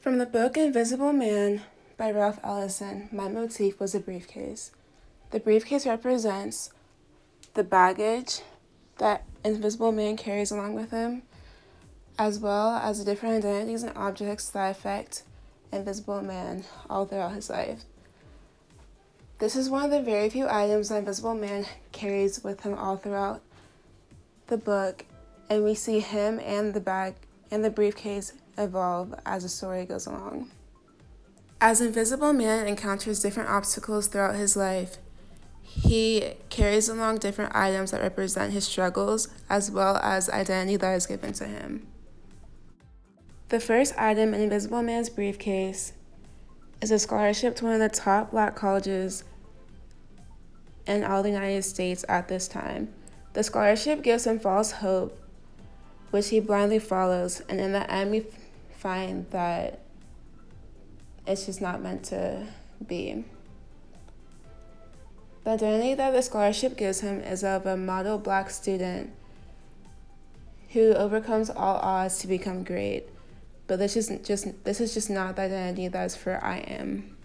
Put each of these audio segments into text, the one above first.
From the book Invisible Man by Ralph Ellison, my motif was a briefcase. The briefcase represents the baggage that Invisible Man carries along with him, as well as the different identities and objects that affect Invisible Man all throughout his life. This is one of the very few items that Invisible Man carries with him all throughout the book, and we see him and the bag and the briefcase evolve as the story goes along. As Invisible Man encounters different obstacles throughout his life, he carries along different items that represent his struggles as well as identity that is given to him. The first item in Invisible Man's briefcase is a scholarship to one of the top Black colleges in all the United States at this time. The scholarship gives him false hope, which he blindly follows, and in the end we find that it's just not meant to be. The identity that the scholarship gives him is of a model Black student who overcomes all odds to become great. But this is just not the identity that is for I am.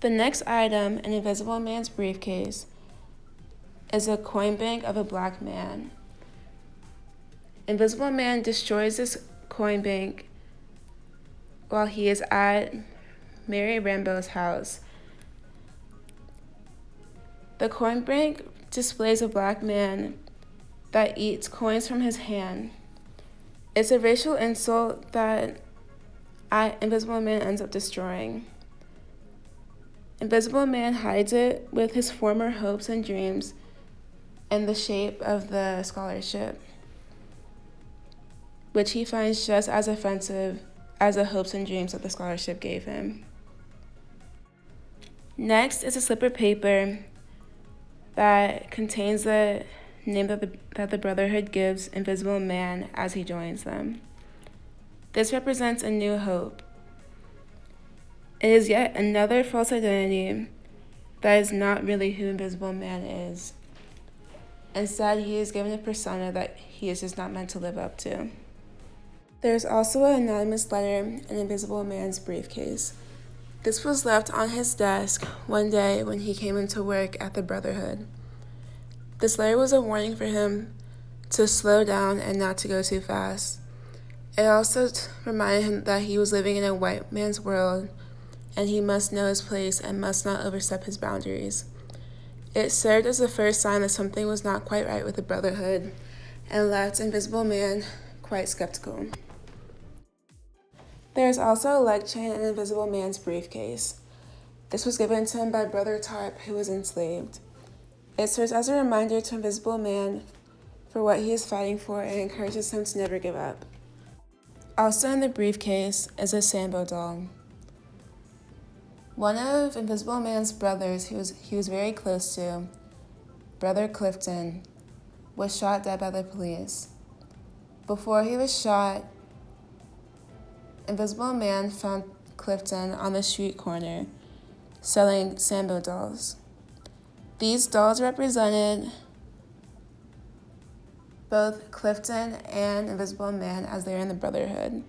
The next item in Invisible Man's briefcase is a coin bank of a Black man. Invisible Man destroys this coin bank while he is at Mary Rambo's house. The coin bank displays a Black man that eats coins from his hand. It's a racial insult that Invisible Man ends up destroying. Invisible Man hides it with his former hopes and dreams in the shape of the scholarship, which he finds just as offensive as the hopes and dreams that the scholarship gave him. Next is a slip of paper that contains the name that the Brotherhood gives Invisible Man as he joins them. This represents a new hope. It is yet another false identity that is not really who Invisible Man is. Instead, he is given a persona that he is just not meant to live up to. There's also an anonymous letter in Invisible Man's briefcase. This was left on his desk one day when he came into work at the Brotherhood. This letter was a warning for him to slow down and not to go too fast. It also reminded him that he was living in a white man's world and he must know his place and must not overstep his boundaries. It served as the first sign that something was not quite right with the Brotherhood and left Invisible Man quite skeptical. There is also a leg chain in Invisible Man's briefcase. This was given to him by Brother Tarp, who was enslaved. It serves as a reminder to Invisible Man for what he is fighting for and encourages him to never give up. Also in the briefcase is a Sambo doll. One of Invisible Man's brothers, he was very close to, Brother Clifton, was shot dead by the police. Before he was shot, Invisible Man found Clifton on the street corner selling Sambo dolls. These dolls represented both Clifton and Invisible Man as they are in the Brotherhood.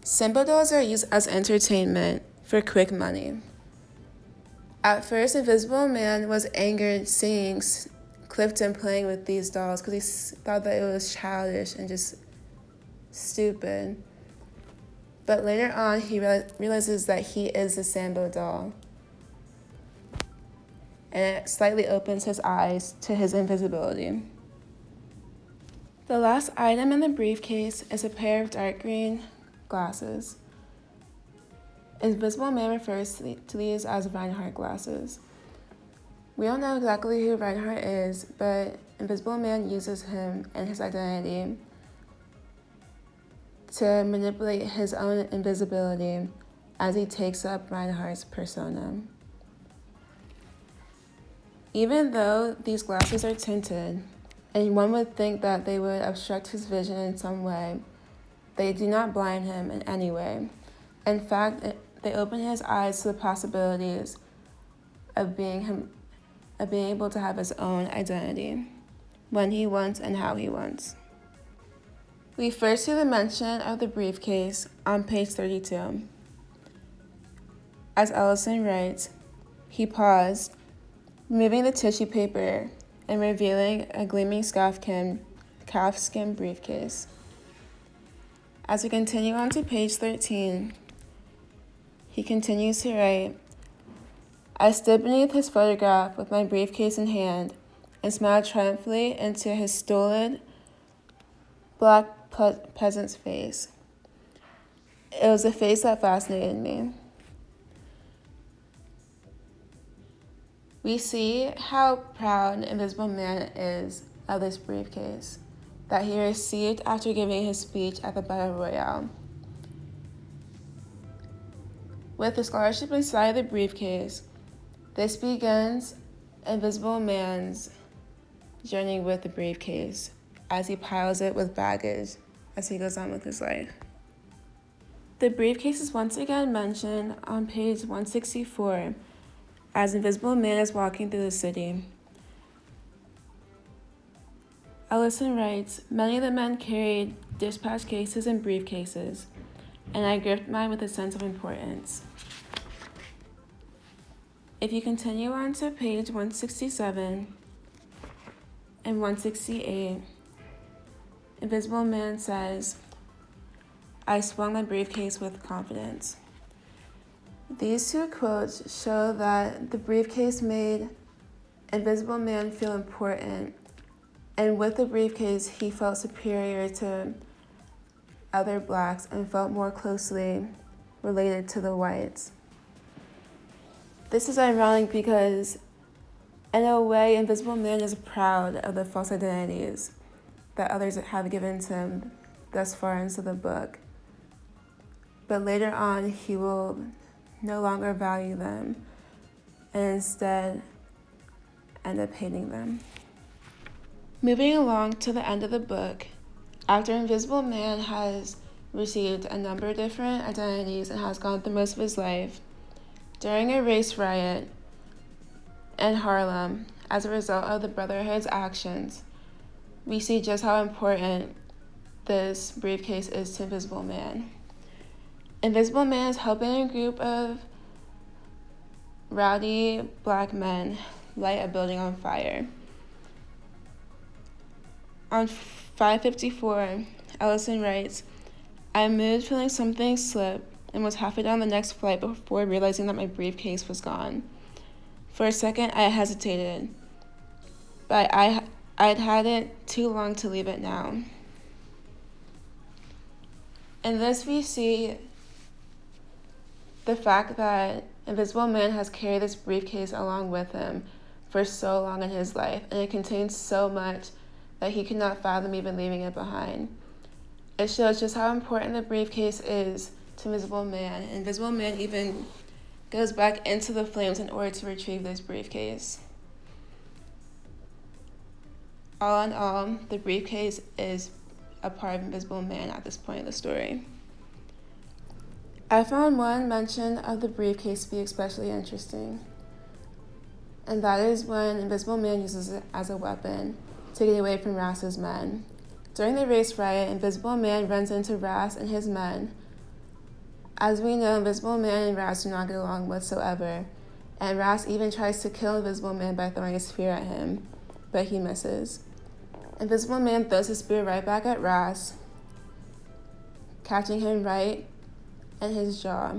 Sambo dolls are used as entertainment for quick money. At first, Invisible Man was angered seeing Clifton playing with these dolls because he thought that it was childish and just stupid. But later on, he realizes that he is the Sambo doll. And it slightly opens his eyes to his invisibility. The last item in the briefcase is a pair of dark green glasses. Invisible Man refers to these as Reinhardt glasses. We don't know exactly who Reinhardt is, but Invisible Man uses him and his identity to manipulate his own invisibility as he takes up Reinhardt's persona. Even though these glasses are tinted, and one would think that they would obstruct his vision in some way, they do not blind him in any way. In fact, they open his eyes to the possibilities of being able to have his own identity, when he wants and how he wants. We first see the mention of the briefcase on page 32. As Ellison writes, he paused, removing the tissue paper and revealing a gleaming calfskin briefcase. As we continue on to page 13, he continues to write, I stood beneath his photograph with my briefcase in hand and smiled triumphantly into his stolid black peasant's face. It was a face that fascinated me. We see how proud Invisible Man is of this briefcase that he received after giving his speech at the Battle Royale. With the scholarship inside the briefcase, this begins Invisible Man's journey with the briefcase as he piles it with baggage as he goes on with his life. The briefcase is once again mentioned on page 164 as Invisible Man is walking through the city. Ellison writes, many of the men carried dispatch cases and briefcases, and I gripped mine with a sense of importance. If you continue on to page 167 and 168, Invisible Man says, I swung my briefcase with confidence. These two quotes show that the briefcase made Invisible Man feel important, and with the briefcase, he felt superior to other blacks and felt more closely related to the whites. This is ironic because, in a way, Invisible Man is proud of the false identities that others have given to him thus far into the book. But later on, he will no longer value them and instead end up hating them. Moving along to the end of the book, after Invisible Man has received a number of different identities and has gone through most of his life, during a race riot in Harlem, as a result of the Brotherhood's actions, we see just how important this briefcase is to Invisible Man. Invisible Man is helping a group of rowdy black men light a building on fire. On 5:54, Ellison writes, I moved feeling something slip and was halfway down the next flight before realizing that my briefcase was gone. For a second, I hesitated, but I'd had it too long to leave it now. In this, we see the fact that Invisible Man has carried this briefcase along with him for so long in his life, and it contains so much that he could not fathom even leaving it behind. It shows just how important the briefcase is to Invisible Man. Invisible Man even goes back into the flames in order to retrieve this briefcase. All in all, the briefcase is a part of Invisible Man at this point in the story. I found one mention of the briefcase to be especially interesting, and that is when Invisible Man uses it as a weapon to get away from Rass's men. During the race riot, Invisible Man runs into Rass and his men. As we know, Invisible Man and Rass do not get along whatsoever, and Rass even tries to kill Invisible Man by throwing a spear at him, but he misses. Invisible Man throws his spear right back at Rass, catching him right in his jaw.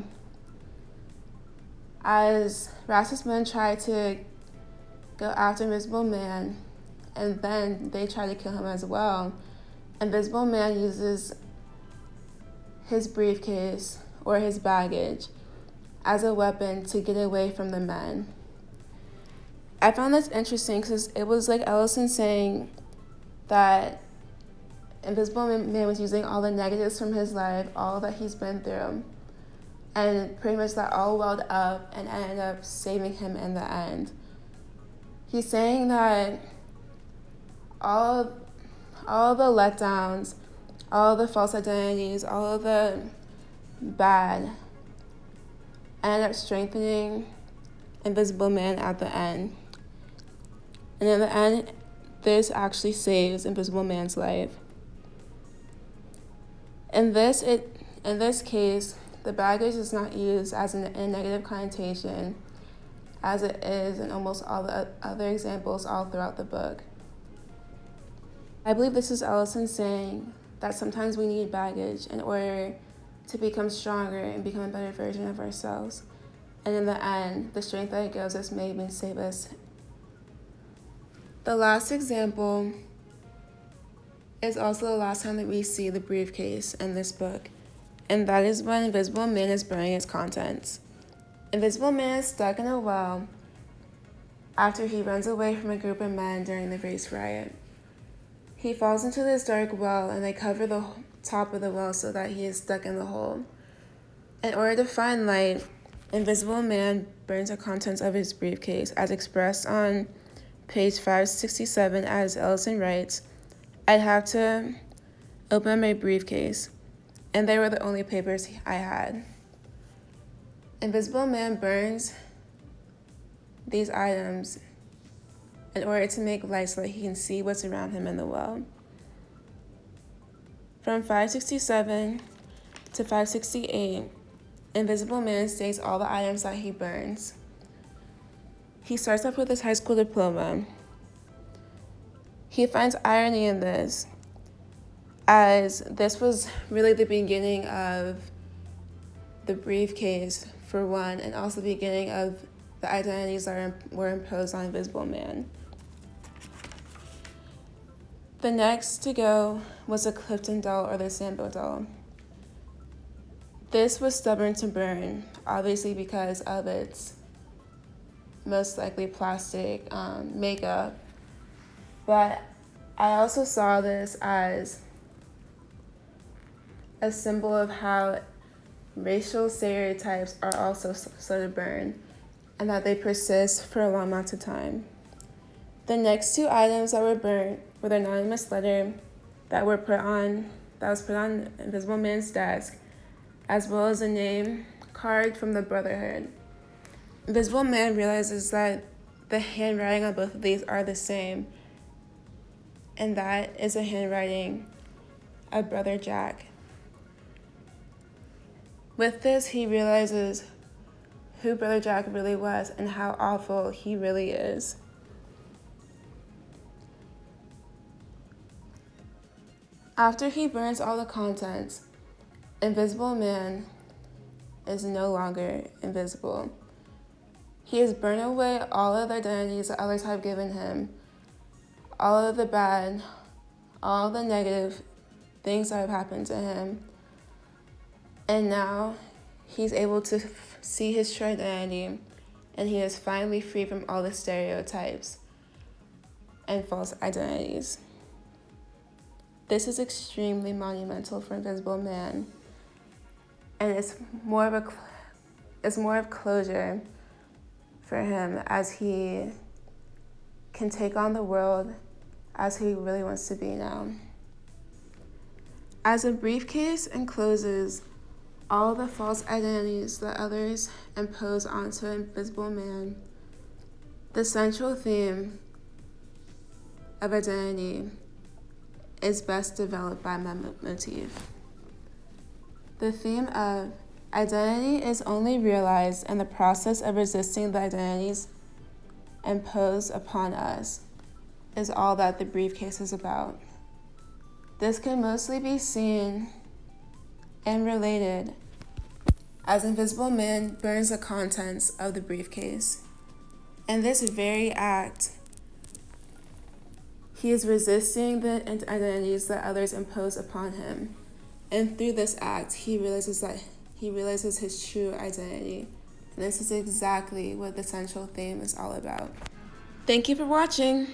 As Rass's men try to go after Invisible Man, and then they try to kill him as well, Invisible Man uses his briefcase or his baggage as a weapon to get away from the men. I found this interesting because it was like Ellison saying that Invisible Man was using all the negatives from his life, all that he's been through, and pretty much that all welled up and ended up saving him in the end. He's saying that all the letdowns, all the false identities, all of the bad ended up strengthening Invisible Man at the end. And in the end, this actually saves Invisible Man's life. In this case, the baggage is not used as a negative connotation as it is in almost all the other examples all throughout the book. I believe this is Ellison saying that sometimes we need baggage in order to become stronger and become a better version of ourselves. And in the end, the strength that it gives us may even save us. The last example is also the last time that we see the briefcase in this book, and that is when Invisible Man is burning its contents. Invisible Man is stuck in a well after he runs away from a group of men during the race riot. He falls into this dark well, and they cover the top of the well so that he is stuck in the hole. In order to find light, Invisible Man burns the contents of his briefcase, as expressed on page 567, as Ellison writes, "I'd have to open my briefcase, and they were the only papers I had." Invisible Man burns these items in order to make light so that he can see what's around him in the well. From 567 to 568, Invisible Man states all the items that he burns. He starts off with his high school diploma. He finds irony in this, as this was really the beginning of the briefcase, for one, and also the beginning of the identities that were imposed on Invisible Man. The next to go was the Clifton doll, or the Sambo doll. This was stubborn to burn, obviously because of its most likely plastic makeup, but I also saw this as a symbol of how racial stereotypes are also slow to burn, and that they persist for a long amount of time. The next two items that were burnt were the anonymous letter that was put on Invisible Man's desk, as well as a name card from the Brotherhood. Invisible Man realizes that the handwriting on both of these are the same, and that is the handwriting of Brother Jack. With this, he realizes who Brother Jack really was and how awful he really is. After he burns all the contents, Invisible Man is no longer invisible. He has burned away all of the identities that others have given him, all of the bad, all of the negative things that have happened to him. And now he's able to see his true identity, and he is finally free from all the stereotypes and false identities. This is extremely monumental for Invisible Man, and it's more of closure for him as he can take on the world as he really wants to be now. As a briefcase encloses all the false identities that others impose onto Invisible Man, the central theme of identity is best developed by Motif. The theme of identity is only realized in the process of resisting the identities imposed upon us is all that the briefcase is about. This can mostly be seen and related as Invisible Man burns the contents of the briefcase. In this very act, he is resisting the identities that others impose upon him. And through this act, he realizes his true identity. And this is exactly what the central theme is all about. Thank you for watching.